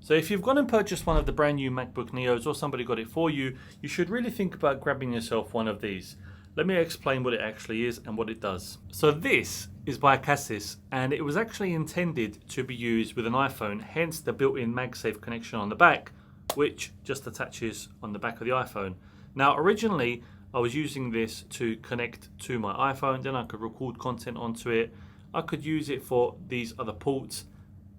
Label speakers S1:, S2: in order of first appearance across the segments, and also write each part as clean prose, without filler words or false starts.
S1: So if you've gone and purchased one of the brand new MacBook Neos or somebody got it for you, you should really think about grabbing yourself one of these. Let me explain what it actually is and what it does. So this is by Acasis, and it was actually intended to be used with an iPhone, hence the built-in MagSafe connection on the back, which just attaches on the back of the iPhone. Now originally I was using this to connect to my iPhone, then I could record content onto it. I could use it for these other ports,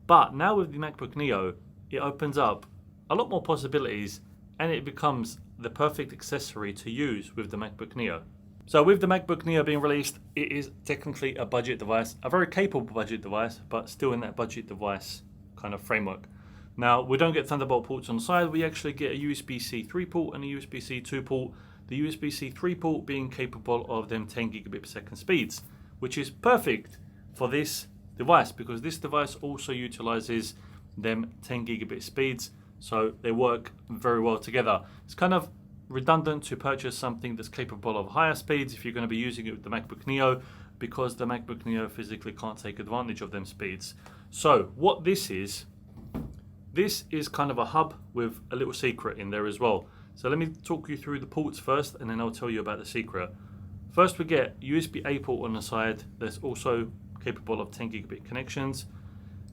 S1: but now with the MacBook Neo, it opens up a lot more possibilities and it becomes the perfect accessory to use with the MacBook Neo. So with the MacBook Neo being released, it is technically a budget device, a very capable budget device, but still in that budget device kind of framework. Now, we don't get Thunderbolt ports on the side, we actually get a USB-C 3 port and a USB-C 2 port. The USB-C 3 port being capable of them 10 gigabit per second speeds, which is perfect for this device because this device also utilizes them 10 gigabit speeds, so they work very well together. It's kind of redundant to purchase something that's capable of higher speeds if you're going to be using it with the MacBook Neo, because the MacBook Neo physically can't take advantage of them speeds. So what this is kind of a hub with a little secret in there as well. So let me talk you through the ports first and then I'll tell you about the secret. First we get USB-A port on the side that's also capable of 10 gigabit connections.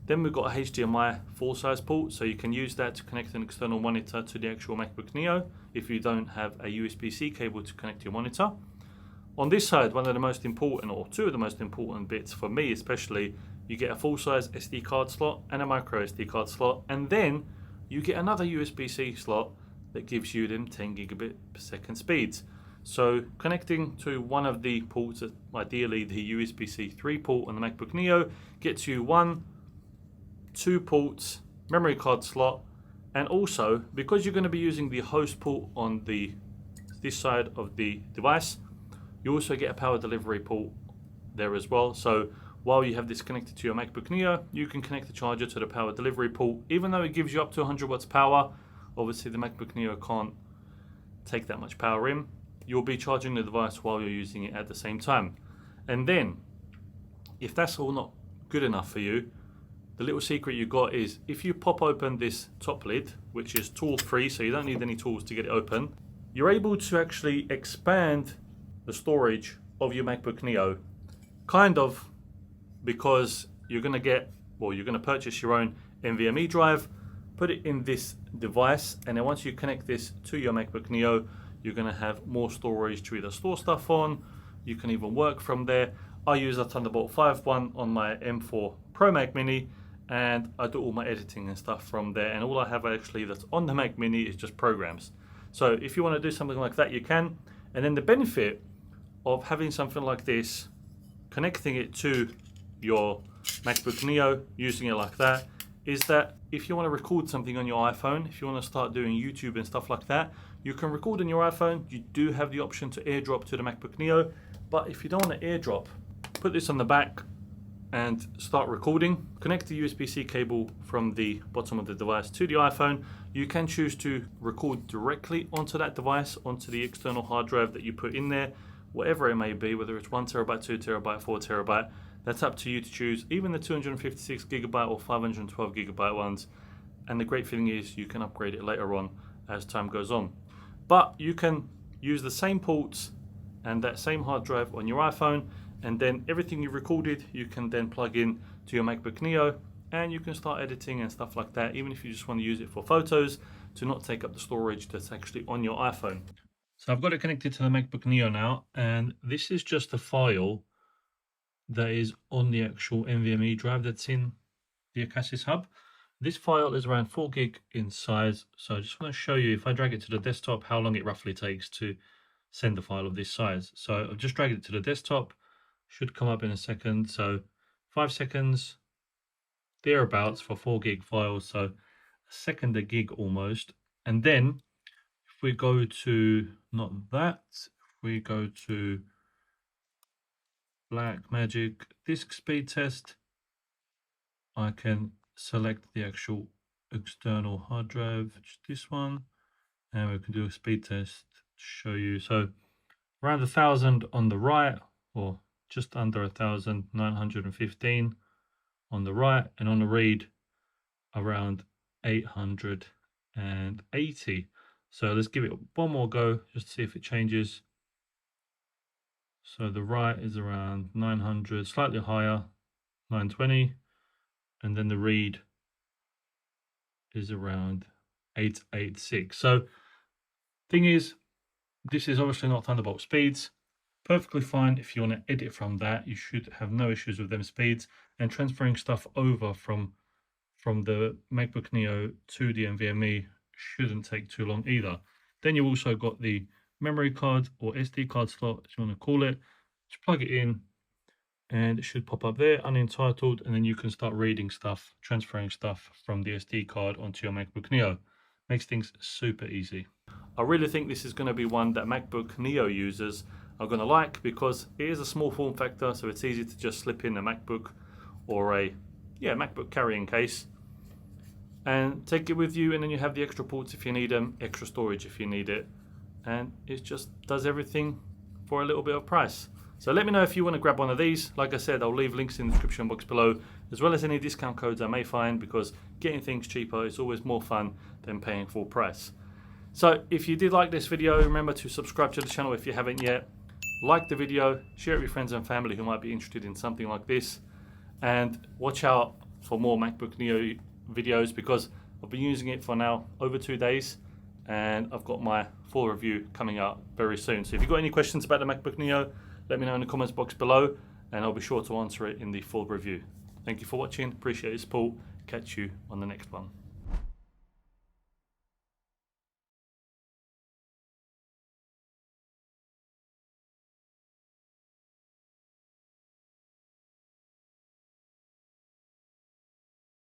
S1: Then we've got a HDMI full-size port, so you can use that to connect an external monitor to the actual MacBook Neo if you don't have a USB-C cable to connect your monitor. On this side, one of the most important, or two of the most important bits for me especially, you get a full-size SD card slot and a micro SD card slot, and then you get another USB-C slot that gives you them 10 gigabit per second speeds. So connecting to one of the ports, ideally the USB-C 3 port on the MacBook Neo, gets you 2 ports, memory card slot, and also because you're going to be using the host port on this side of the device, you also get a power delivery port there as well. So while you have this connected to your MacBook Neo, you can connect the charger to the power delivery port. Even though it gives you up to 100 watts power, obviously the MacBook Neo can't take that much power in. You'll be charging the device while you're using it at the same time. And then, if that's all not good enough for you, the little secret you got is if you pop open this top lid, which is tool free, so you don't need any tools to get it open, you're able to actually expand the storage of your MacBook Neo, kind of, because you're going to purchase your own NVMe drive, put it in this device, and then once you connect this to your MacBook Neo, you're going to have more storage to either store stuff on. You can even work from there. I use a Thunderbolt 5 one on my M4 Pro Mac Mini, and I do all my editing and stuff from there, and all I have actually that's on the Mac Mini is just programs. So if you want to do something like that, you can. And then the benefit of having something like this, connecting it to your MacBook Neo, using it like that, is that if you want to record something on your iPhone, if you want to start doing YouTube and stuff like that, you can record on your iPhone. You do have the option to airdrop to the MacBook Neo, but if you don't want to airdrop, put this on the back and start recording. Connect the USB-C cable from the bottom of the device to the iPhone. You can choose to record directly onto that device, onto the external hard drive that you put in there, whatever it may be, whether it's 1 terabyte, 2 terabyte, 4 terabyte. That's up to you to choose, even the 256 gigabyte or 512 gigabyte ones. And the great thing is you can upgrade it later on as time goes on. But you can use the same ports and that same hard drive on your iPhone, and then everything you've recorded you can then plug in to your MacBook Neo, and you can start editing and stuff like that, even if you just want to use it for photos to not take up the storage that's actually on your iPhone. So I've got it connected to the MacBook Neo now, and this is just a file that is on the actual NVMe drive that's in the Acasis hub. This file is around 4 gig in size, so I just want to show you, if I drag it to the desktop, how long it roughly takes to send a file of this size. So I've just dragged it to the desktop, should come up in a second. So 5 seconds, thereabouts for 4 gig files, so a second a gig almost. And then if we go to, not that, if we go to Blackmagic disk speed test, I can select the actual external hard drive, which is this one, and we can do a speed test to show you. So around 1,000 on the right, or just under 1,915 on the right, and on the read around 880. So let's give it one more go just to see if it changes. So the write is around 900, slightly higher, 920, and then the read is around 886. So thing is, this is obviously not Thunderbolt speeds. Perfectly fine if you want to edit from that. You should have no issues with them speeds, and transferring stuff over from the MacBook Neo to the NVMe shouldn't take too long either. Then you also got the memory card or SD card slot, as you want to call it. Just plug it in and it should pop up there, unentitled, and then you can start reading stuff, transferring stuff from the SD card onto your MacBook Neo. Makes things super easy. I really think this is going to be one that MacBook Neo users are going to like, because it is a small form factor, so it's easy to just slip in a MacBook or a MacBook carrying case and take it with you, and then you have the extra ports if you need them, extra storage if you need it, and it just does everything for a little bit of price. So let me know if you want to grab one of these. Like I said, I'll leave links in the description box below, as well as any discount codes I may find, because getting things cheaper is always more fun than paying full price. So if you did like this video, remember to subscribe to the channel if you haven't yet. Like the video, share it with friends and family who might be interested in something like this, and watch out for more MacBook Neo videos, because I've been using it for now over 2 days, and I've got my full review coming out very soon. So if you've got any questions about the MacBook Neo, let me know in the comments box below, and I'll be sure to answer it in the full review. Thank you for watching, appreciate your support, catch you on the next one.